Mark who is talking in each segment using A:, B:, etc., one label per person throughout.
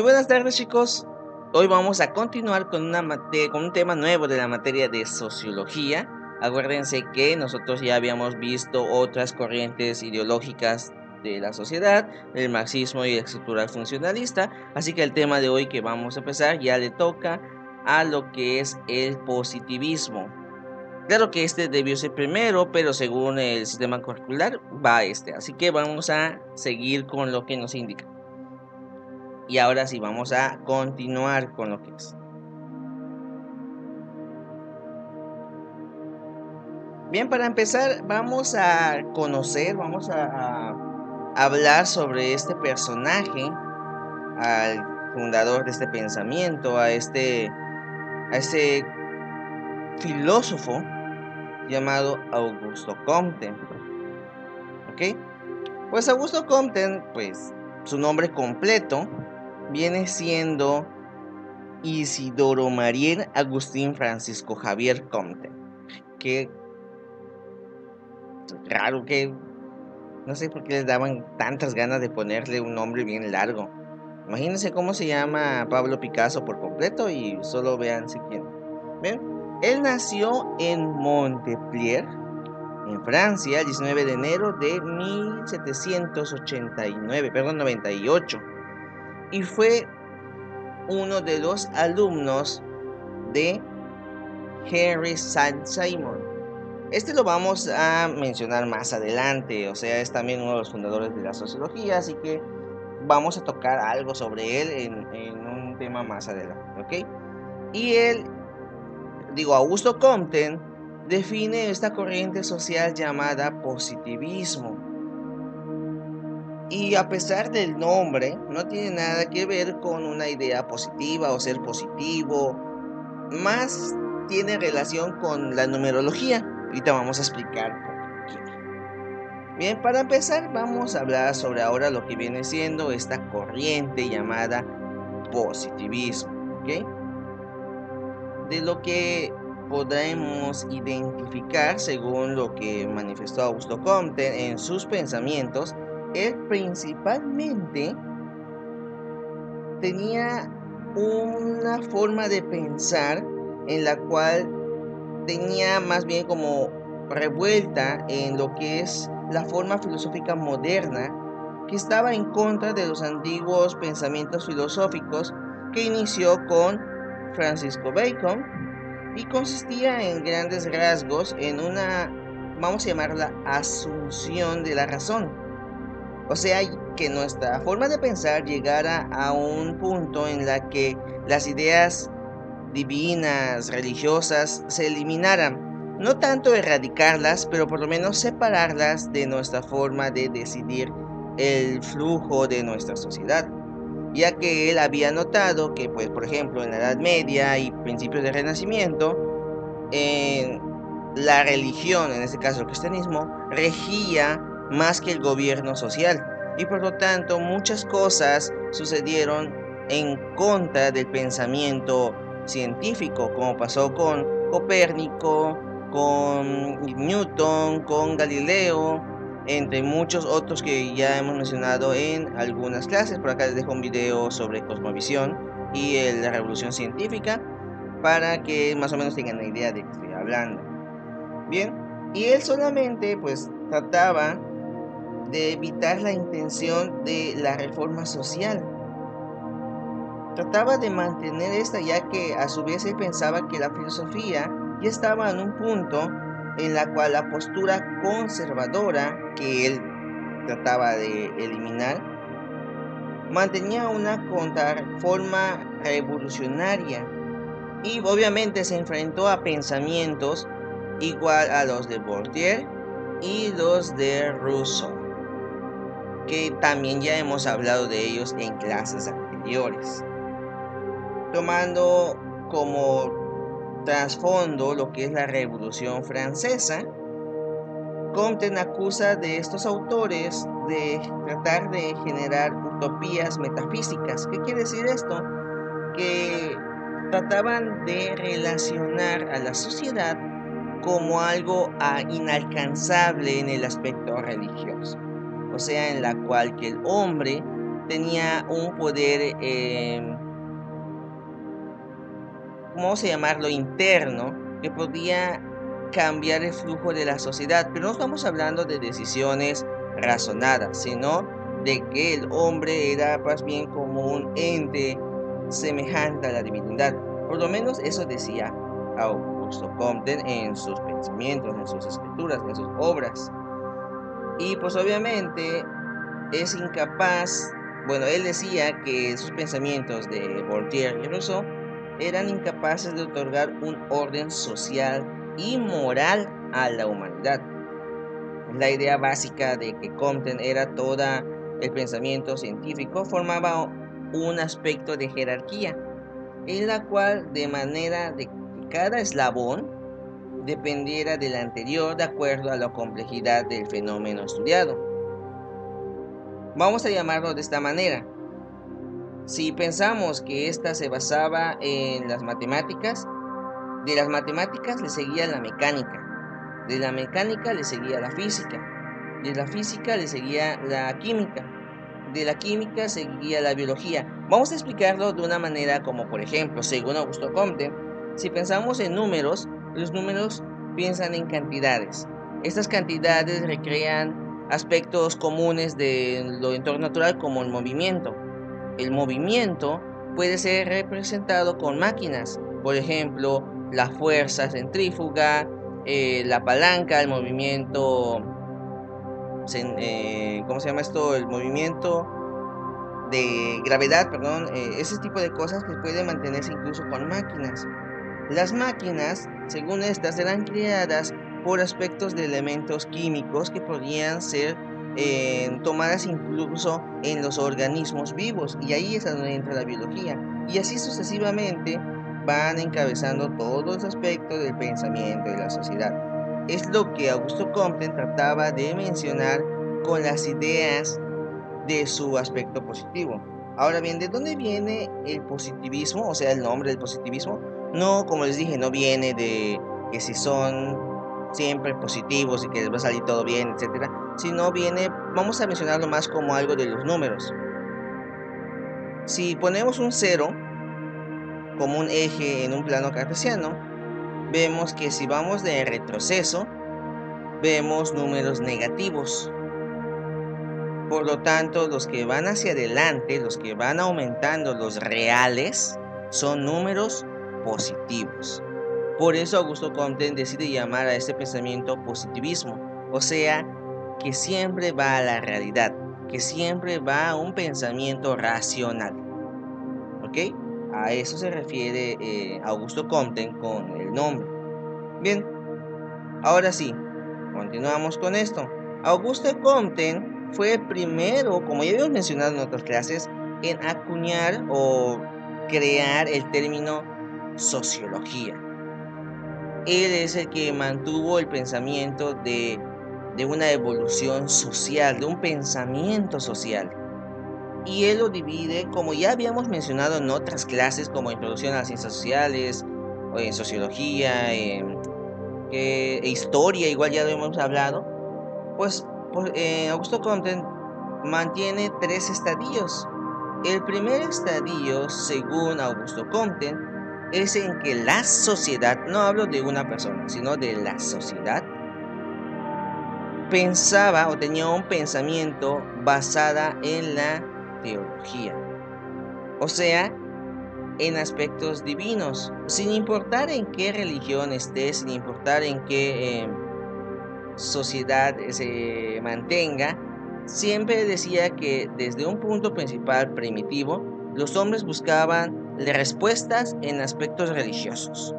A: Muy buenas tardes, chicos. Hoy vamos a continuar con un tema nuevo de la materia de sociología. Acuérdense que nosotros ya habíamos visto otras corrientes ideológicas de la sociedad, el marxismo y el estructural funcionalista, así que el tema de hoy que vamos a empezar ya le toca a lo que es el positivismo. Claro que este debió ser primero, pero según el sistema curricular va así que vamos a seguir con lo que nos indica. Y ahora sí, vamos a continuar con lo que es. Bien, para empezar, vamos a conocer, vamos a hablar sobre este personaje, al fundador de este pensamiento, a este filósofo llamado Augusto Comte. ¿Ok? Pues Augusto Comte, pues su nombre completo viene siendo Isidoro Marién Agustín Francisco Javier Comte. Que raro, que no sé por qué les daban tantas ganas de ponerle un nombre bien largo. Imagínense cómo se llama Pablo Picasso por completo y solo vean si quieren. ¿Ven? Él nació en Montpellier, en Francia, el 19 de enero de 98, y fue uno de los alumnos de Henry Saint-Simon. Este lo vamos a mencionar más adelante, o sea, es también uno de los fundadores de la sociología, así que vamos a tocar algo sobre él en un tema más adelante, ¿ok? Y él, Augusto Comte, define esta corriente social llamada positivismo. Y a pesar del nombre, no tiene nada que ver con una idea positiva o ser positivo, más tiene relación con la numerología. Ahorita vamos a explicar por qué. Bien, para empezar vamos a hablar sobre ahora lo que viene siendo esta corriente llamada positivismo, ¿ok? De lo que podremos identificar según lo que manifestó Augusto Comte en sus pensamientos, él principalmente tenía una forma de pensar en la cual tenía más bien como revuelta en lo que es la forma filosófica moderna, que estaba en contra de los antiguos pensamientos filosóficos que inició con Francisco Bacon y consistía en grandes rasgos en una, vamos a llamarla, asunción de la razón. O sea, que nuestra forma de pensar llegara a un punto en la que las ideas divinas, religiosas, se eliminaran. No tanto erradicarlas, pero por lo menos separarlas de nuestra forma de decidir el flujo de nuestra sociedad. Ya que él había notado que, pues, por ejemplo, en la Edad Media y principios del Renacimiento, la religión, en este caso el cristianismo, regía más que el gobierno social. Y por lo tanto, muchas cosas sucedieron en contra del pensamiento científico, como pasó con Copérnico, con Newton, con Galileo, entre muchos otros que ya hemos mencionado en algunas clases. Por acá les dejo un video sobre cosmovisión y la revolución científica para que más o menos tengan la idea de qué estoy hablando. Bien, y él solamente pues trataba de evitar la intención de la reforma social. Trataba de mantener esta, ya que a su vez él pensaba que la filosofía ya estaba en un punto en la cual la postura conservadora que él trataba de eliminar mantenía una contraforma revolucionaria y obviamente se enfrentó a pensamientos igual a los de Voltaire y los de Rousseau, que también ya hemos hablado de ellos en clases anteriores. Tomando como trasfondo lo que es la Revolución Francesa, Comte acusa de estos autores de tratar de generar utopías metafísicas. ¿Qué quiere decir esto? Que trataban de relacionar a la sociedad como algo inalcanzable en el aspecto religioso, o sea, en la cual que el hombre tenía un poder, vamos a llamarlo interno, que podía cambiar el flujo de la sociedad. Pero no estamos hablando de decisiones razonadas, sino de que el hombre era más bien como un ente semejante a la divinidad. Por lo menos eso decía Augusto Comte en sus pensamientos, en sus escrituras, en sus obras. Y pues obviamente es incapaz, bueno, él decía que sus pensamientos de Voltaire y Rousseau eran incapaces de otorgar un orden social y moral a la humanidad. La idea básica de que Comte era todo el pensamiento científico formaba un aspecto de jerarquía, en la cual de manera de que cada eslabón dependiera del anterior de acuerdo a la complejidad del fenómeno estudiado. Vamos a llamarlo de esta manera. Si pensamos que ésta se basaba en las matemáticas, de las matemáticas le seguía la mecánica, de la mecánica le seguía la física, de la física le seguía la química, de la química seguía la biología. Vamos a explicarlo de una manera como, por ejemplo, según Augusto Comte, si pensamos en números, los números piensan en cantidades. Estas cantidades recrean aspectos comunes de lo entorno natural como el movimiento. El movimiento puede ser representado con máquinas, por ejemplo, la fuerza centrífuga, la palanca, el movimiento, ¿cómo se llama esto? El movimiento de gravedad, perdón, ese tipo de cosas que pueden mantenerse incluso con máquinas. Las máquinas, según estas, eran creadas por aspectos de elementos químicos que podían ser tomadas incluso en los organismos vivos, y ahí es donde entra la biología, y así sucesivamente van encabezando todos los aspectos del pensamiento de la sociedad. Es lo que Augusto Comte trataba de mencionar con las ideas de su aspecto positivo. Ahora bien, ¿de dónde viene el positivismo? O sea, el nombre del positivismo. No, como les dije, no viene de que si son siempre positivos y que les va a salir todo bien, etcétera, sino viene, vamos a mencionarlo más como algo de los números. Si ponemos un 0 como un eje en un plano cartesiano, vemos que si vamos de retroceso, vemos números negativos. Por lo tanto, los que van hacia adelante, los que van aumentando, los reales, son números positivos. Por eso Augusto Comte decide llamar a este pensamiento positivismo, o sea, que siempre va a la realidad, que siempre va a un pensamiento racional. ¿Ok? A eso se refiere Augusto Comte con el nombre. Bien, ahora sí, continuamos con esto. Augusto Comte fue el primero, como ya habíamos mencionado en otras clases, en acuñar o crear el término sociología. Él es el que mantuvo el pensamiento de una evolución social, de un pensamiento social. Y él lo divide, como ya habíamos mencionado en otras clases, como Introducción a las Ciencias Sociales, o en Sociología, en Historia, igual ya lo hemos hablado. Pues Augusto Comte mantiene 3 estadios. El primer estadio, según Augusto Comte, es en que la sociedad, no hablo de una persona, sino de la sociedad, pensaba o tenía un pensamiento basada en la teología, o sea, en aspectos divinos, sin importar en qué religión esté, sin importar en qué sociedad se mantenga. Siempre decía que desde un punto principal primitivo, los hombres buscaban respuestas en aspectos religiosos.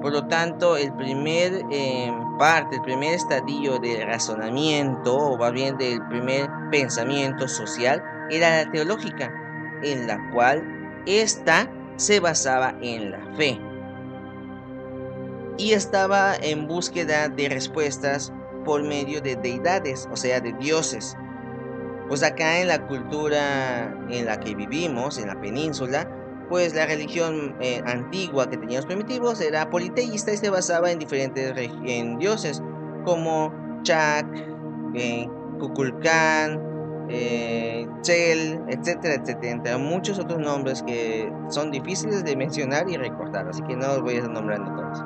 A: Por lo tanto, el primer el primer estadio del razonamiento, o más bien del primer pensamiento social, era la teológica, en la cual ésta se basaba en la fe y estaba en búsqueda de respuestas por medio de deidades, o sea, de dioses. Pues acá en la cultura en la que vivimos, en la península, pues la religión antigua que tenían los primitivos era politeísta y se basaba en diferentes dioses, como Chak, Kukulcán, Shell, etcétera, etcétera, entre muchos otros nombres que son difíciles de mencionar y recordar, así que no los voy a estar nombrando todos.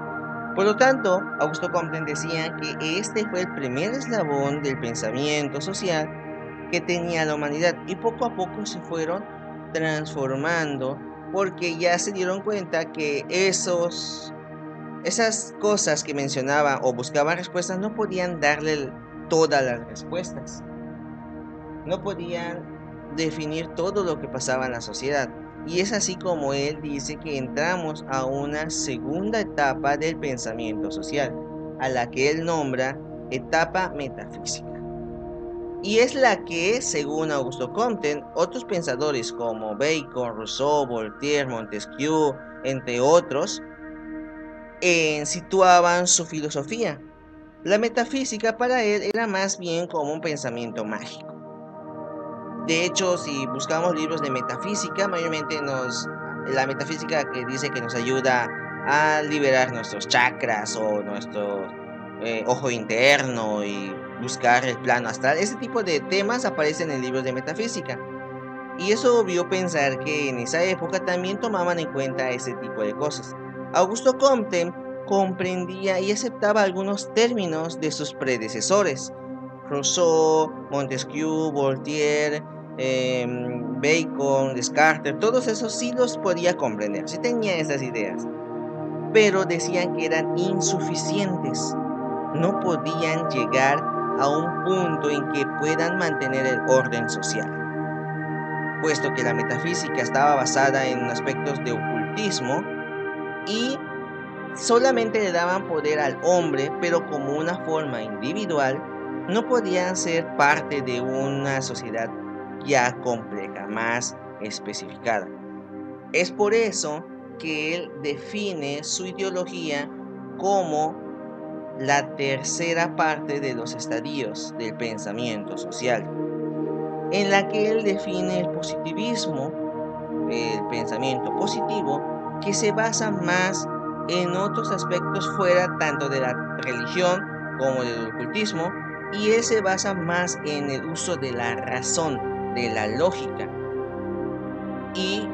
A: Por lo tanto, Augusto Comte decía que este fue el primer eslabón del pensamiento social que tenía la humanidad y poco a poco se fueron transformando porque ya se dieron cuenta que esas cosas que mencionaban o buscaban respuestas no podían darle todas las respuestas, no podían definir todo lo que pasaba en la sociedad. Y es así como él dice que entramos a una segunda etapa del pensamiento social, a la que él nombra etapa metafísica. Y es la que, según Augusto Comte, otros pensadores como Bacon, Rousseau, Voltaire, Montesquieu, entre otros, situaban su filosofía. La metafísica para él era más bien como un pensamiento mágico. De hecho, si buscamos libros de metafísica, mayormente la metafísica que dice que nos ayuda a liberar nuestros chakras o nuestro ojo interno y buscar el plano astral, ese tipo de temas aparecen en libros de metafísica. Y eso obvió pensar que en esa época también tomaban en cuenta ese tipo de cosas. Augusto Comte comprendía y aceptaba algunos términos de sus predecesores. Rousseau, Montesquieu, Voltaire, Bacon, Descartes, todos esos sí los podía comprender, sí tenía esas ideas, pero decían que eran insuficientes, no podían llegar a un punto en que puedan mantener el orden social, puesto que la metafísica estaba basada en aspectos de ocultismo y solamente le daban poder al hombre, pero como una forma individual, no podían ser parte de una sociedad ya compleja, más especificada. Es por eso que él define su ideología como la tercera parte de los estadios del pensamiento social, en la que él define el positivismo, el pensamiento positivo, que se basa más en otros aspectos fuera tanto de la religión como del ocultismo, y él se basa más en el uso de la razón, de la lógica, y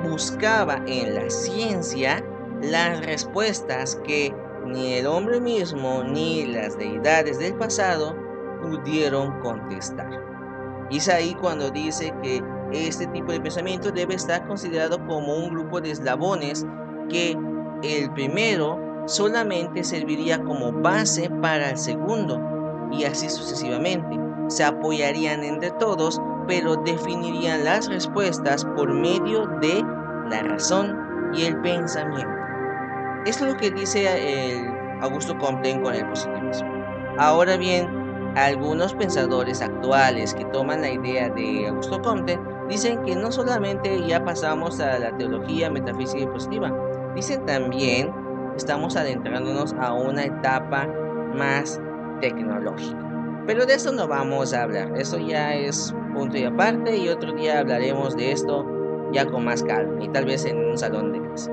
A: buscaba en la ciencia las respuestas que ni el hombre mismo ni las deidades del pasado pudieron contestar. Y es ahí cuando dice que este tipo de pensamiento debe estar considerado como un grupo de eslabones, que el primero solamente serviría como base para el segundo, y así sucesivamente. Se apoyarían entre todos, pero definirían las respuestas por medio de la razón y el pensamiento. Esto es lo que dice el Augusto Comte con el positivismo. Ahora bien, algunos pensadores actuales que toman la idea de Augusto Comte dicen que no solamente ya pasamos a la teología metafísica y positiva, dicen también estamos adentrándonos a una etapa más tecnológica. Pero de eso no vamos a hablar, eso ya es punto y aparte, y otro día hablaremos de esto ya con más calma y tal vez en un salón de clase.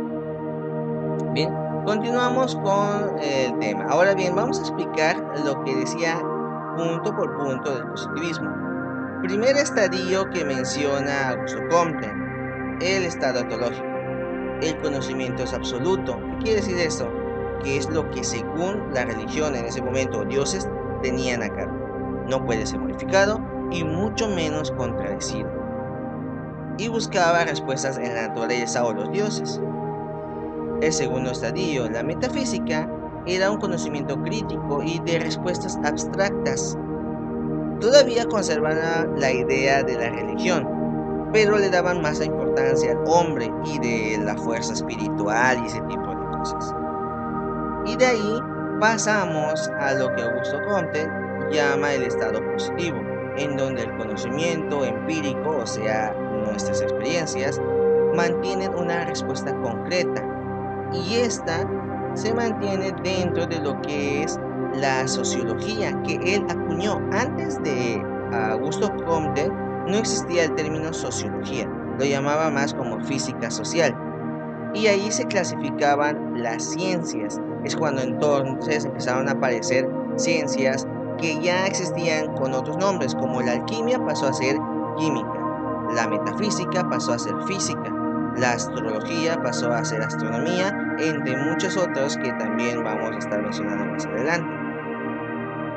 A: Bien, continuamos con el tema. Ahora bien, vamos a explicar lo que decía punto por punto del positivismo. Primer estadio que menciona Augusto Comte, el estado ontológico. El conocimiento es absoluto. ¿Qué quiere decir esto? Que es lo que según la religión en ese momento, dioses, tenían a cargo. No puede ser modificado y mucho menos contradecido. Y buscaba respuestas en la naturaleza o los dioses. El segundo estadio, la metafísica, era un conocimiento crítico y de respuestas abstractas. Todavía conservaban la idea de la religión, pero le daban más importancia al hombre y de la fuerza espiritual y ese tipo de cosas. Y de ahí pasamos a lo que Augusto Comte llama el estado positivo, en donde el conocimiento empírico, o sea, nuestras experiencias, mantienen una respuesta concreta, y esta se mantiene dentro de lo que es la sociología que él acuñó. Antes de Augusto Comte no existía el término sociología, lo llamaba más como física social, y ahí se clasificaban las ciencias. Es cuando entonces empezaron a aparecer ciencias que ya existían con otros nombres, como la alquimia pasó a ser química, la metafísica pasó a ser física, la astrología pasó a ser astronomía, entre muchos otros que también vamos a estar mencionando más adelante.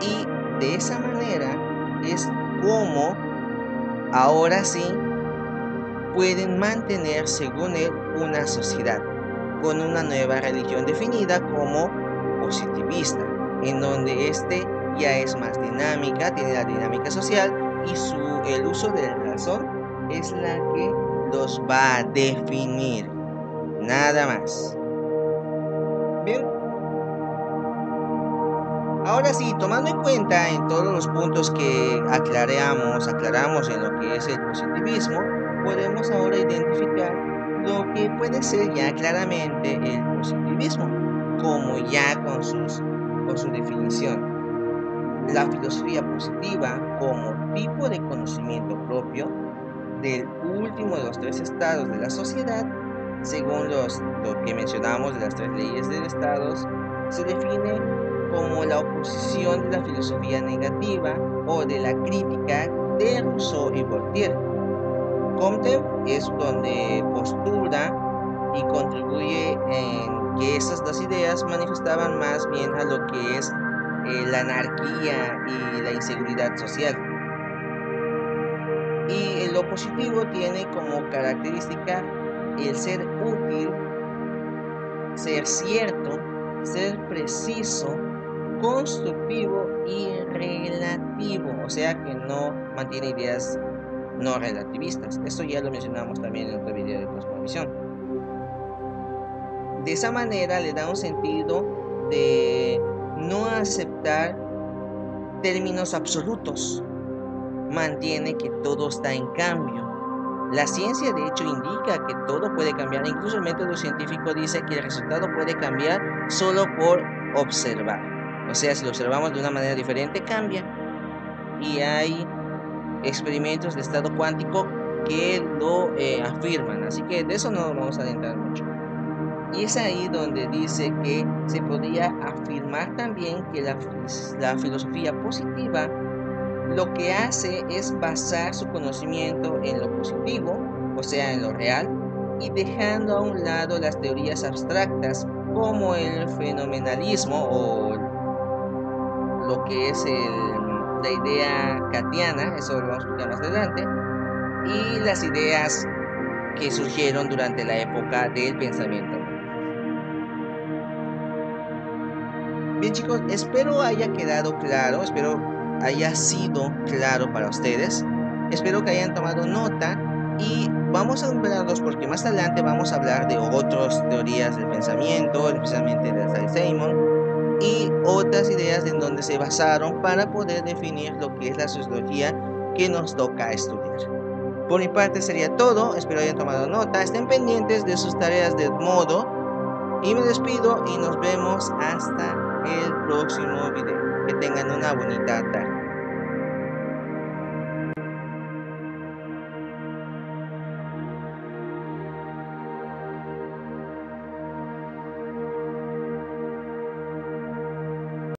A: Y de esa manera es como ahora sí pueden mantener, según él, una sociedad con una nueva religión definida como positivista, en donde ya es más dinámica, tiene la dinámica social y el uso de la razón es la que los va a definir, nada más. Bien, ahora sí, tomando en cuenta en todos los puntos que aclaramos en lo que es el positivismo, podemos ahora identificar lo que puede ser ya claramente el positivismo, como ya con su definición. La filosofía positiva como tipo de conocimiento propio del último de los tres estados de la sociedad, según lo que mencionamos de las tres leyes del Estado, se define como la oposición de la filosofía negativa o de la crítica de Rousseau y Voltaire. Comte es donde postula y contribuye en que esas dos ideas manifestaban más bien a lo que es la anarquía y la inseguridad social. Y lo positivo tiene como característica el ser útil, ser cierto, ser preciso, constructivo y relativo, o sea que no mantiene ideas no relativistas. Esto ya lo mencionamos también en otro video de cosmovisión. De esa manera le da un sentido de no aceptar términos absolutos. Mantiene que todo está en cambio. La ciencia de hecho indica que todo puede cambiar, incluso el método científico dice que el resultado puede cambiar solo por observar. O sea, si lo observamos de una manera diferente, cambia. Y hay experimentos de estado cuántico que lo afirman, así que de eso no vamos a adentrar mucho. Y es ahí donde dice que se podría afirmar también que la filosofía positiva lo que hace es basar su conocimiento en lo positivo, o sea, en lo real, y dejando a un lado las teorías abstractas como el fenomenalismo o lo que es la idea kantiana, eso lo vamos a explicar más adelante, y las ideas que surgieron durante la época del pensamiento. Bien chicos, espero haya quedado claro, espero haya sido claro para ustedes, espero que hayan tomado nota y vamos a numerados porque más adelante vamos a hablar de otras teorías del pensamiento, especialmente de Saint-Simon y otras ideas en donde se basaron para poder definir lo que es la sociología que nos toca estudiar. Por mi parte sería todo, espero hayan tomado nota, estén pendientes de sus tareas de modo y me despido y nos vemos hasta el próximo video. Que tengan una bonita tarde.